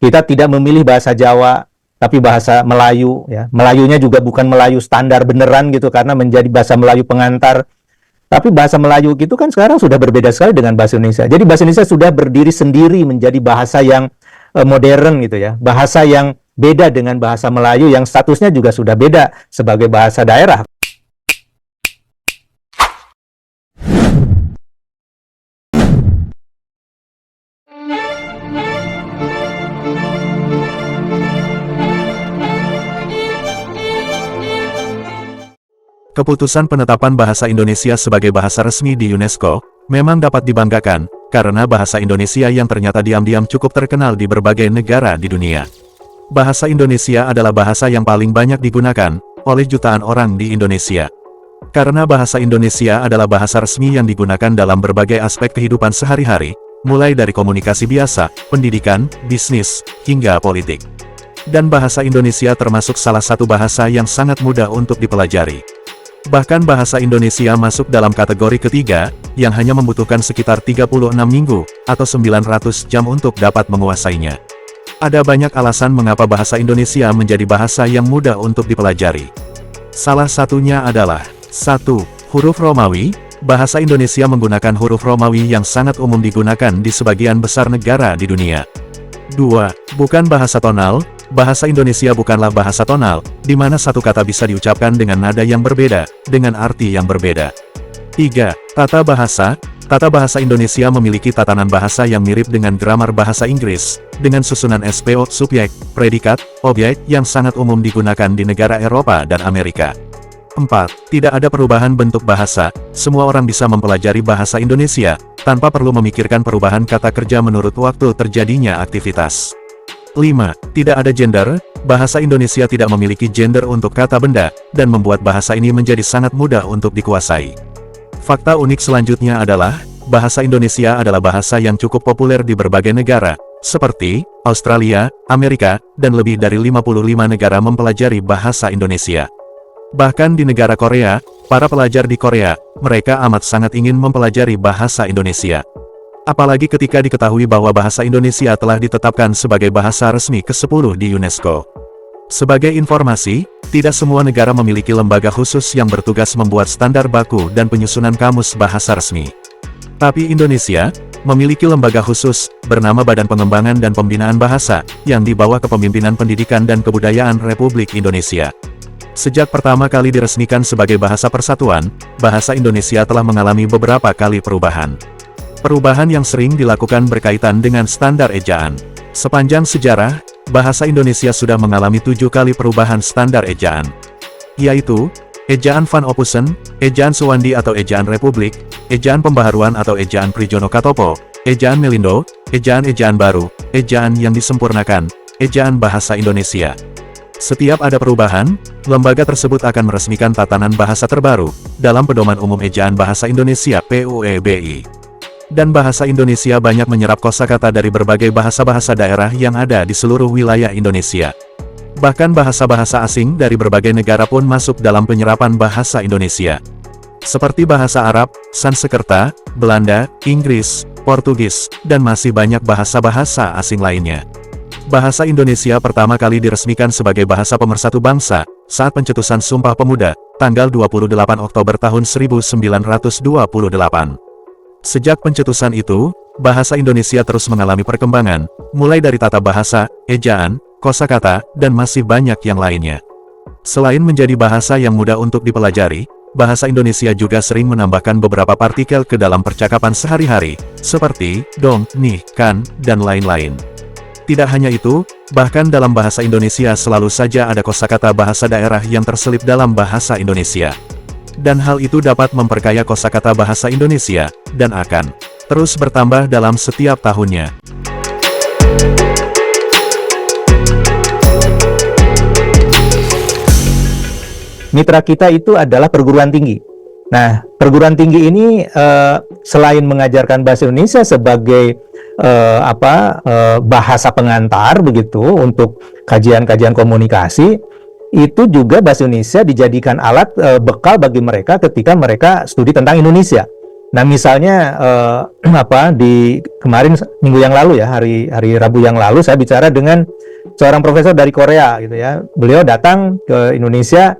Kita tidak memilih bahasa Jawa, tapi bahasa Melayu. Ya. Melayunya juga bukan Melayu standar beneran gitu, karena menjadi bahasa Melayu pengantar. Tapi bahasa Melayu gitu kan sekarang sudah berbeda sekali dengan bahasa Indonesia. Jadi bahasa Indonesia sudah berdiri sendiri menjadi bahasa yang modern gitu ya. Bahasa yang beda dengan bahasa Melayu yang statusnya juga sudah beda sebagai bahasa daerah. Keputusan penetapan bahasa Indonesia sebagai bahasa resmi di UNESCO memang dapat dibanggakan, karena bahasa Indonesia yang ternyata diam-diam cukup terkenal di berbagai negara di dunia. Bahasa Indonesia adalah bahasa yang paling banyak digunakan oleh jutaan orang di Indonesia. Karena bahasa Indonesia adalah bahasa resmi yang digunakan dalam berbagai aspek kehidupan sehari-hari, mulai dari komunikasi biasa, pendidikan, bisnis, hingga politik. Dan bahasa Indonesia termasuk salah satu bahasa yang sangat mudah untuk dipelajari. Bahkan bahasa Indonesia masuk dalam kategori ketiga, yang hanya membutuhkan sekitar 36 minggu, atau 900 jam untuk dapat menguasainya. Ada banyak alasan mengapa bahasa Indonesia menjadi bahasa yang mudah untuk dipelajari. Salah satunya adalah 1. Huruf Romawi. Bahasa Indonesia menggunakan huruf Romawi yang sangat umum digunakan di sebagian besar negara di dunia. 2. Bukan bahasa tonal. Bahasa Indonesia bukanlah bahasa tonal, di mana satu kata bisa diucapkan dengan nada yang berbeda, dengan arti yang berbeda. 3. Tata bahasa. Tata bahasa Indonesia memiliki tatanan bahasa yang mirip dengan gramar bahasa Inggris, dengan susunan SPO, subjek, predikat, objek, yang sangat umum digunakan di negara Eropa dan Amerika. 4. Tidak ada perubahan bentuk bahasa, semua orang bisa mempelajari bahasa Indonesia, tanpa perlu memikirkan perubahan kata kerja menurut waktu terjadinya aktivitas. 5. Tidak ada gender. Bahasa Indonesia tidak memiliki gender untuk kata benda, dan membuat bahasa ini menjadi sangat mudah untuk dikuasai. Fakta unik selanjutnya adalah, bahasa Indonesia adalah bahasa yang cukup populer di berbagai negara, seperti Australia, Amerika, dan lebih dari 55 negara mempelajari bahasa Indonesia. Bahkan di negara Korea, para pelajar di Korea, mereka amat sangat ingin mempelajari bahasa Indonesia. Apalagi ketika diketahui bahwa bahasa Indonesia telah ditetapkan sebagai bahasa resmi ke-10 di UNESCO. Sebagai informasi, tidak semua negara memiliki lembaga khusus yang bertugas membuat standar baku dan penyusunan kamus bahasa resmi. Tapi Indonesia memiliki lembaga khusus, bernama Badan Pengembangan dan Pembinaan Bahasa, yang dibawa Kepemimpinan Pendidikan dan Kebudayaan Republik Indonesia. Sejak pertama kali diresmikan sebagai bahasa persatuan, bahasa Indonesia telah mengalami beberapa kali perubahan. Perubahan yang sering dilakukan berkaitan dengan standar ejaan. Sepanjang sejarah, bahasa Indonesia sudah mengalami 7 kali perubahan standar ejaan. Yaitu, ejaan Van Ophusen, ejaan Suwandi atau ejaan Republik, ejaan Pembaharuan atau ejaan Prijono Katopo, ejaan Melindo, ejaan-ejaan baru, ejaan yang disempurnakan, ejaan bahasa Indonesia. Setiap ada perubahan, lembaga tersebut akan meresmikan tatanan bahasa terbaru, dalam Pedoman Umum Ejaan Bahasa Indonesia (PUEBI). Dan bahasa Indonesia banyak menyerap kosakata dari berbagai bahasa-bahasa daerah yang ada di seluruh wilayah Indonesia. Bahkan bahasa-bahasa asing dari berbagai negara pun masuk dalam penyerapan bahasa Indonesia. Seperti bahasa Arab, Sanskerta, Belanda, Inggris, Portugis, dan masih banyak bahasa-bahasa asing lainnya. Bahasa Indonesia pertama kali diresmikan sebagai bahasa pemersatu bangsa, saat pencetusan Sumpah Pemuda, tanggal 28 Oktober tahun 1928. Sejak pencetusan itu, bahasa Indonesia terus mengalami perkembangan, mulai dari tata bahasa, ejaan, kosakata, dan masih banyak yang lainnya. Selain menjadi bahasa yang mudah untuk dipelajari, bahasa Indonesia juga sering menambahkan beberapa partikel ke dalam percakapan sehari-hari, seperti dong, nih, kan, dan lain-lain. Tidak hanya itu, bahkan dalam bahasa Indonesia selalu saja ada kosakata bahasa daerah yang terselip dalam bahasa Indonesia. Dan hal itu dapat memperkaya kosakata bahasa Indonesia, dan akan terus bertambah dalam setiap tahunnya. Mitra kita itu adalah perguruan tinggi. Nah, perguruan tinggi ini selain mengajarkan bahasa Indonesia sebagai bahasa pengantar begitu untuk kajian-kajian komunikasi, itu juga bahasa Indonesia dijadikan alat bekal bagi mereka ketika mereka studi tentang Indonesia. Nah, misalnya di kemarin minggu yang lalu ya, hari Rabu yang lalu saya bicara dengan seorang profesor dari Korea gitu ya. Beliau datang ke Indonesia,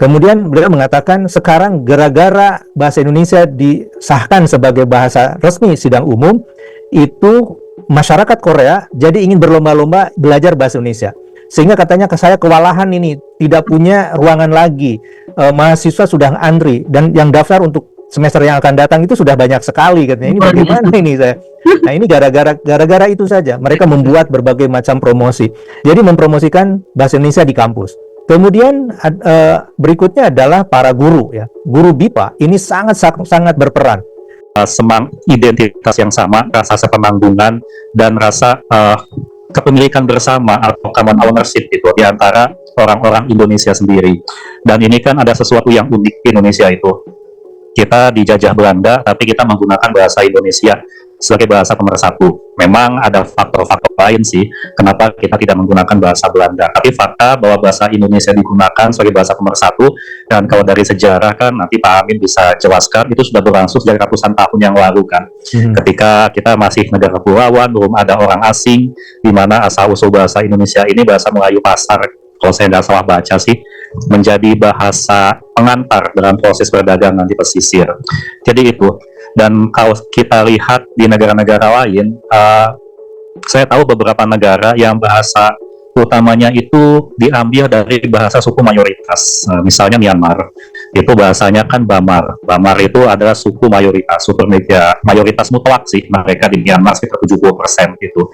kemudian beliau mengatakan sekarang gara-gara bahasa Indonesia disahkan sebagai bahasa resmi sidang umum, itu masyarakat Korea jadi ingin berlomba-lomba belajar bahasa Indonesia. Sehingga katanya saya kewalahan ini, tidak punya ruangan lagi. Mahasiswa sudah antri, dan yang daftar untuk semester yang akan datang itu sudah banyak sekali katanya. Ini bagaimana ini saya? Nah, ini gara-gara itu saja. Mereka membuat berbagai macam promosi. Jadi mempromosikan bahasa Indonesia di kampus. Kemudian berikutnya adalah para guru ya. Guru BIPA ini sangat berperan. Identitas yang sama, rasa sepenanggungan, dan rasa kepemilikan bersama atau common ownership itu di antara orang-orang Indonesia sendiri. Dan ini kan ada sesuatu yang unik di Indonesia itu. Kita dijajah Belanda, tapi kita menggunakan bahasa Indonesia sebagai bahasa pemersatu. Memang ada faktor-faktor lain sih, kenapa kita tidak menggunakan bahasa Belanda. Tapi fakta bahwa bahasa Indonesia digunakan sebagai bahasa pemersatu, dan kalau dari sejarah kan nanti Pak Amin bisa jelaskan, itu sudah berlangsung sejak ratusan tahun yang lalu kan. Ketika kita masih negara kepulauan, belum ada orang asing, di mana asal-usul bahasa Indonesia ini bahasa Melayu pasar, kalau saya tidak salah baca sih, menjadi bahasa pengantar dalam proses perdagangan di pesisir. Jadi itu. Dan kalau kita lihat di negara-negara lain, saya tahu beberapa negara yang bahasa utamanya itu diambil dari bahasa suku mayoritas. Misalnya Myanmar, itu bahasanya kan Bamar. Bamar itu adalah suku mayoritas, mayoritas mutlak sih, mereka di Myanmar sekitar 70% gitu.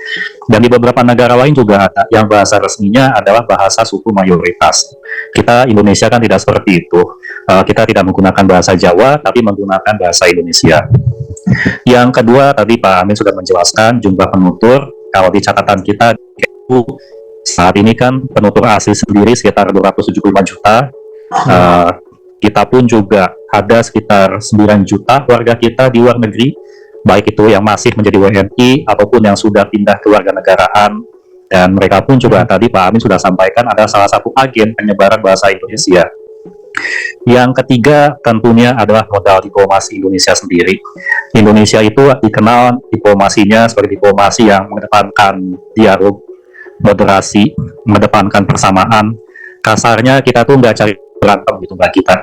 Dan di beberapa negara lain juga ada yang bahasa resminya adalah bahasa suku mayoritas. Kita Indonesia kan tidak seperti itu. Kita tidak menggunakan bahasa Jawa, tapi menggunakan bahasa Indonesia. Yang kedua, tadi Pak Amin sudah menjelaskan jumlah penutur. Kalau di catatan kita itu saat ini kan penutur asli sendiri sekitar 275 juta. Kita pun juga ada sekitar 9 juta warga kita di luar negeri, baik itu yang masih menjadi WNI ataupun yang sudah pindah ke warganegaraan. Dan mereka pun juga tadi Pak Amin sudah sampaikan ada salah satu agen penyebaran bahasa Indonesia. Yang ketiga tentunya adalah modal diplomasi Indonesia sendiri. Indonesia itu dikenal diplomasinya sebagai diplomasi yang mengedepankan dialog, moderasi, mengedepankan persamaan. Kasarnya kita tuh nggak cari berantem gitu, nggak kita.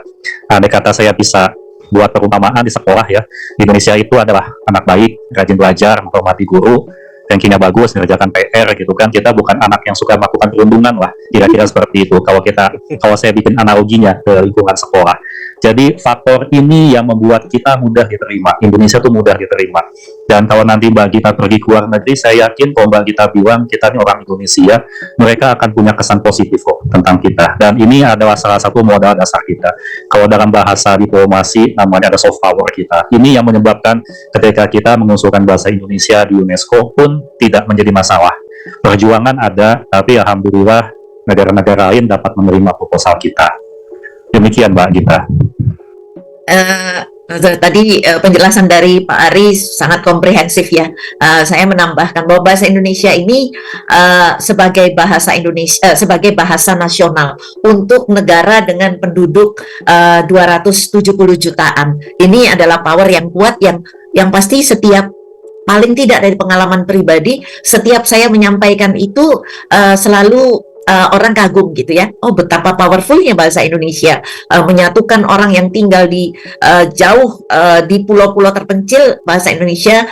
Andai kata saya bisa buat perumpamaan di sekolah ya, Indonesia itu adalah anak baik, rajin belajar, menghormati guru, rankingnya bagus, mengerjakan PR gitu kan. Kita bukan anak yang suka melakukan perundungan lah, kira-kira seperti itu. Kalau saya bikin analoginya ke lingkungan sekolah. Jadi faktor ini yang membuat kita mudah diterima. Indonesia tuh mudah diterima. Dan kalau nanti Mbak Gita pergi ke luar negeri, saya yakin kalau Mbak Gita bilang kita ini orang Indonesia, mereka akan punya kesan positif kok tentang kita. Dan ini adalah salah satu modal dasar kita. Kalau dalam bahasa diplomasi namanya ada soft power kita. Ini yang menyebabkan ketika kita mengusulkan bahasa Indonesia di UNESCO pun tidak menjadi masalah. Perjuangan ada, tapi alhamdulillah negara-negara lain dapat menerima proposal kita. Demikian Mbak Gita. Tadi penjelasan dari Pak Ari sangat komprehensif ya. Saya menambahkan bahwa bahasa Indonesia ini sebagai bahasa Indonesia, sebagai bahasa nasional untuk negara dengan penduduk 270 jutaan. Ini adalah power yang kuat yang pasti setiap, paling tidak dari pengalaman pribadi, setiap saya menyampaikan itu selalu orang kagum gitu ya. Oh, betapa powerfulnya bahasa Indonesia menyatukan orang yang tinggal di jauh di pulau-pulau terpencil. Bahasa Indonesia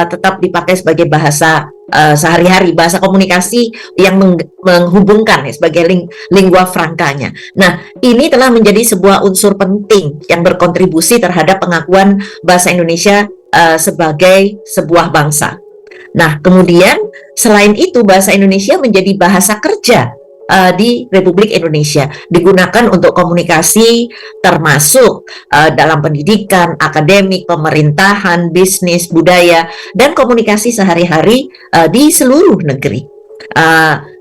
tetap dipakai sebagai bahasa sehari-hari, bahasa komunikasi yang menghubungkan ya, sebagai lingua francanya. Nah, ini telah menjadi sebuah unsur penting yang berkontribusi terhadap pengakuan bahasa Indonesia sebagai sebuah bangsa. Nah, kemudian selain itu bahasa Indonesia menjadi bahasa kerja di Republik Indonesia, digunakan untuk komunikasi termasuk dalam pendidikan, akademik, pemerintahan, bisnis, budaya, dan komunikasi sehari-hari di seluruh negeri.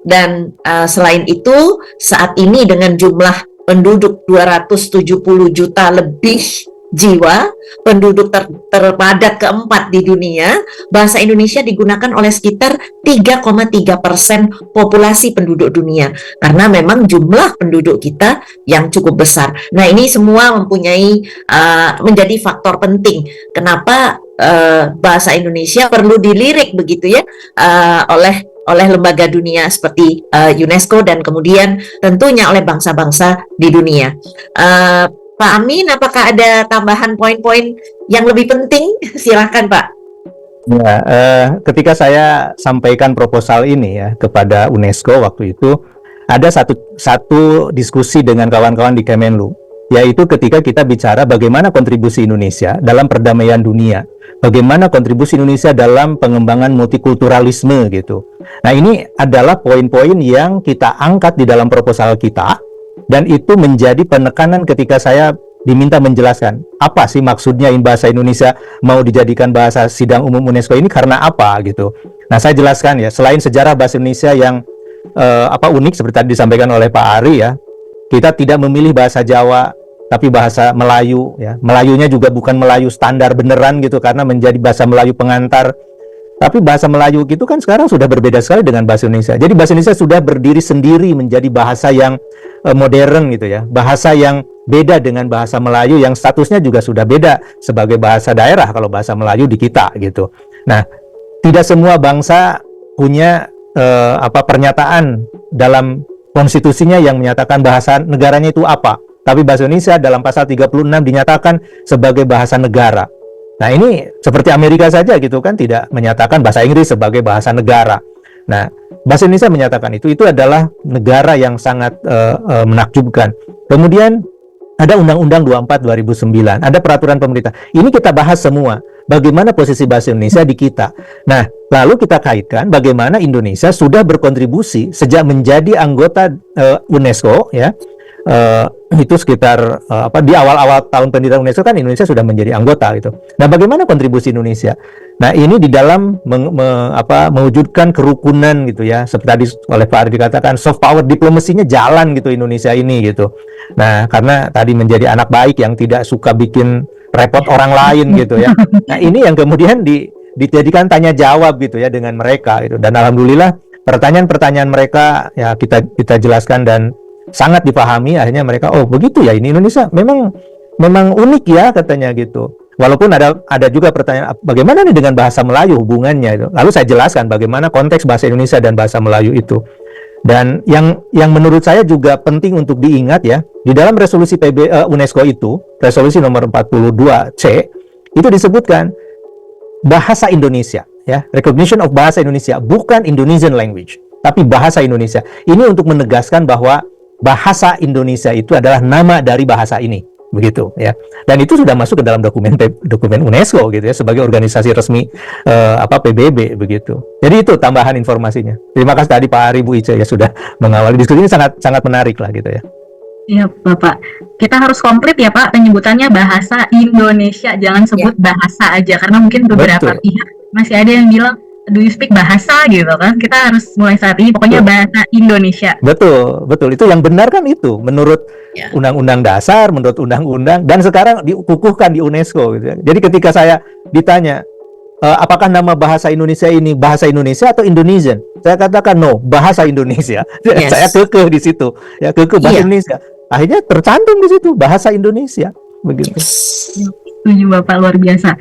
Dan selain itu, saat ini dengan jumlah penduduk 270 juta lebih jiwa, penduduk terpadat keempat di dunia, bahasa Indonesia digunakan oleh sekitar 3,3% populasi penduduk dunia. Karena memang jumlah penduduk kita yang cukup besar. Nah, ini semua menjadi faktor penting. Kenapa bahasa Indonesia perlu dilirik begitu ya oleh lembaga dunia seperti UNESCO dan kemudian tentunya oleh bangsa-bangsa di dunia. Pak Amin, apakah ada tambahan poin-poin yang lebih penting? Silakan, Pak. Ya, ketika saya sampaikan proposal ini ya kepada UNESCO waktu itu, ada satu diskusi dengan kawan-kawan di Kemenlu, yaitu ketika kita bicara bagaimana kontribusi Indonesia dalam perdamaian dunia, bagaimana kontribusi Indonesia dalam pengembangan multikulturalisme gitu. Nah, ini adalah poin-poin yang kita angkat di dalam proposal kita. Dan itu menjadi penekanan ketika saya diminta menjelaskan apa sih maksudnya bahasa Indonesia mau dijadikan bahasa sidang umum UNESCO ini karena apa gitu. Nah, saya jelaskan ya, selain sejarah bahasa Indonesia yang unik seperti tadi disampaikan oleh Pak Ari ya, kita tidak memilih bahasa Jawa tapi bahasa Melayu ya. Melayunya juga bukan Melayu standar beneran gitu karena menjadi bahasa Melayu pengantar. Tapi bahasa Melayu gitu kan sekarang sudah berbeda sekali dengan bahasa Indonesia. Jadi bahasa Indonesia sudah berdiri sendiri menjadi bahasa yang modern gitu ya. Bahasa yang beda dengan bahasa Melayu yang statusnya juga sudah beda sebagai bahasa daerah kalau bahasa Melayu di kita gitu. Nah, tidak semua bangsa punya pernyataan dalam konstitusinya yang menyatakan bahasa negaranya itu apa. Tapi bahasa Indonesia dalam pasal 36 dinyatakan sebagai bahasa negara. Nah, ini seperti Amerika saja gitu kan, tidak menyatakan bahasa Inggris sebagai bahasa negara. Nah, bahasa Indonesia menyatakan itu adalah negara yang sangat menakjubkan. Kemudian ada Undang-Undang 24 2009, ada peraturan pemerintah. Ini kita bahas semua, bagaimana posisi bahasa Indonesia di kita. Nah, lalu kita kaitkan bagaimana Indonesia sudah berkontribusi sejak menjadi anggota UNESCO ya. Itu sekitar di awal-awal tahun pendirian UNESCO kan Indonesia sudah menjadi anggota gitu. Nah, bagaimana kontribusi Indonesia? Nah, ini di dalam mewujudkan kerukunan gitu ya. Seperti tadi oleh Pak Ari dikatakan soft power diplomasinya jalan gitu Indonesia ini gitu. Nah, karena tadi menjadi anak baik yang tidak suka bikin repot orang lain gitu ya. Nah, ini yang kemudian dijadikan tanya jawab gitu ya dengan mereka gitu. Dan alhamdulillah pertanyaan-pertanyaan mereka ya kita jelaskan dan sangat dipahami. Akhirnya mereka, oh begitu ya, ini Indonesia memang unik ya katanya gitu. Walaupun ada juga pertanyaan bagaimana nih dengan bahasa Melayu hubungannya itu. Lalu saya jelaskan bagaimana konteks bahasa Indonesia dan bahasa Melayu itu. Dan yang menurut saya juga penting untuk diingat ya, di dalam resolusi UNESCO itu, resolusi nomor 42C itu disebutkan bahasa Indonesia ya, recognition of bahasa Indonesia, bukan Indonesian language, tapi bahasa Indonesia. Ini untuk menegaskan bahwa bahasa Indonesia itu adalah nama dari bahasa ini, begitu ya. Dan itu sudah masuk ke dalam dokumen UNESCO gitu ya, sebagai organisasi resmi PBB begitu. Jadi itu tambahan informasinya. Terima kasih tadi Pak Ari, Bu Ice ya sudah mengawali diskusi ini, sangat menarik lah gitu ya. Iya Bapak, kita harus komplit ya Pak penyebutannya bahasa Indonesia, jangan sebut bahasa aja karena mungkin beberapa pihak masih ada yang bilang do you speak bahasa gitu kan. Kita harus mulai saat ini pokoknya bahasa Indonesia. Betul. Itu yang benar kan itu menurut Undang-Undang Dasar, menurut undang-undang, dan sekarang dikukuhkan di UNESCO gitu ya. Jadi ketika saya ditanya apakah nama bahasa Indonesia ini bahasa Indonesia atau Indonesian, saya katakan no, bahasa Indonesia. Saya kekeh di situ ya, kekeh bahasa Indonesia. Akhirnya tercantum di situ bahasa Indonesia begitu. Setuju Bapak, luar biasa.